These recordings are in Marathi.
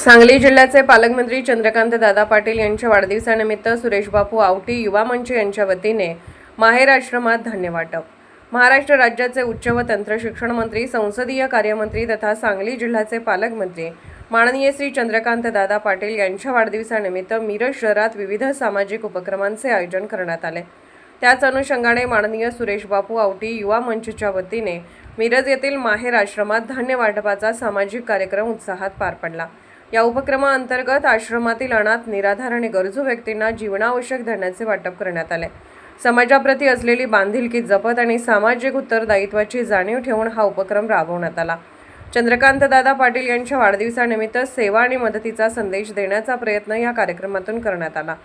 सांगली जिल्ह्याचे पालकमंत्री चंद्रकांत दादा पाटील यांच्या वाढदिवसानिमित्त सुरेशबापू आवटी युवा मंच यांच्या वतीने माहेर आश्रमात धान्य वाटप। महाराष्ट्र राज्याचे उच्च व तंत्र शिक्षण मंत्री, संसदीय कार्यमंत्री तथा सांगली जिल्ह्याचे पालकमंत्री माननीय श्री चंद्रकांत दादा पाटील यांच्या वाढदिवसानिमित्त मिरज शहरात विविध सामाजिक उपक्रमांचे आयोजन करण्यात आले। त्याच अनुषंगाने माननीय सुरेशबापू आवटी युवा मंचच्या वतीने मिरज येथील माहेर आश्रमात धान्य वाटपाचा सामाजिक कार्यक्रम उत्साहात पार पडला। या उपक्रमाअंतर्गत आश्रमातील अनाथ, निराधार आणि गरजू व्यक्तींना जीवनावश्यक धान्याचे वाटप करण्यात आले। समाजाप्रती असलेली बांधिलकी जपत आणि सामाजिक उत्तरदायित्वाची जाणीव ठेवून हा उपक्रम राबवण्यात आला। चंद्रकांत दादा पाटील यांच्या वाढदिवसानिमित्त सेवा आणि मदतीचा संदेश देण्याचा प्रयत्न या कार्यक्रमातून करण्यात आला।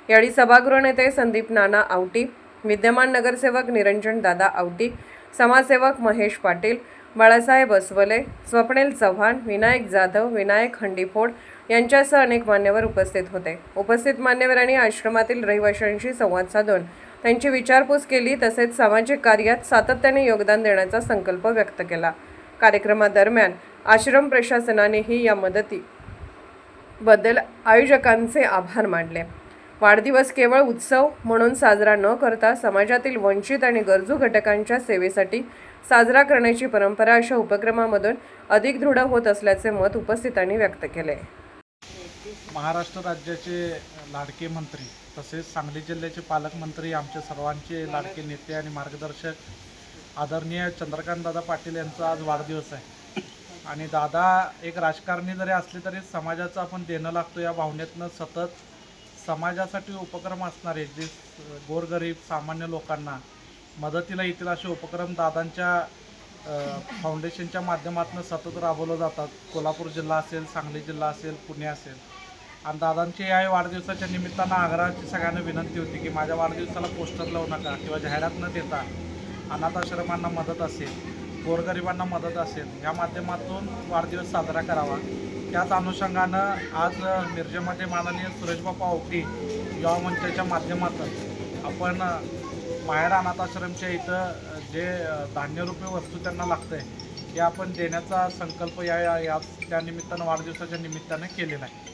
यावेळी सभागृह नेते संदीप नाना आवटी, विद्यमान नगरसेवक निरंजन दादा आवटी, समाजसेवक महेश पाटील, बाळासाहेब बसवले, स्वप्नील चव्हाण, विनायक जाधव, विनायक हंडीफोड यांच्यासह अनेक मान्यवर उपस्थित होते। उपस्थित मान्यवरांनी आश्रमातील रहिवाशांशी संवाद साधून त्यांची विचारपूस केली, तसेच सामाजिक कार्यात सातत्याने योगदान देण्याचा संकल्प व्यक्त केला। कार्यक्रमादरम्यान आश्रम प्रशासनानेही या मदतीबद्दल आयोजकांचे आभार मानले। वाढदिवस केवळ उत्सव म्हणून साजरा न करता समाजातील वंचित आणि गरजू घटकांच्या सेवेसाठी साजरा करण्याची परंपरा अशा उपक्रमामधून अधिक दृढ होत असल्याचे मत उपस्थितांनी व्यक्त केले। महाराष्ट्र राज्याचे लाडके मंत्री तसेच सांगली जिल्ह्याचे पालकमंत्री, आमचे सर्वांचे लाडके नेते आणि मार्गदर्शक आदरणीय चंद्रकांत दादा पाटील यांचा आज वाढदिवस आहे। आणि दादा एक राजकारणी जरी असले तरी समाजाचं आपण देणं लागतो या भावनेतनं सतत समाजासाठी उपक्रम असणारे, जे गोरगरीब सामान्य लोकांना मदतीला येतील असे उपक्रम दादांच्या फाउंडेशनच्या माध्यमातून सतत राबवलं जातात। कोल्हापूर जिल्हा असेल, सांगली जिल्हा असेल, पुणे असेल। आणि दादांची या वाढदिवसाच्या निमित्तानं आग्रहाची सगळ्यांना विनंती होती की माझ्या वाढदिवसाला पोस्टर लावू नका किंवा जाहिरात न देता अनाथ आश्रमांना मदत असेल, गोरगरिबांना मदत असेल, या माध्यमातून वाढदिवस साजरा करावा। त्याच अनुषंगानं आज मिरजेमध्ये माननीय सुरेशबापू आवटी युवा मंचाच्या माध्यमातून आपण माहेर अनाथ आश्रमच्या इथं जे धान्यरूपी वस्तू त्यांना लागतं आहे हे आपण देण्याचा संकल्प त्या निमित्तानं वाढदिवसाच्या निमित्तानं केलेला आहे।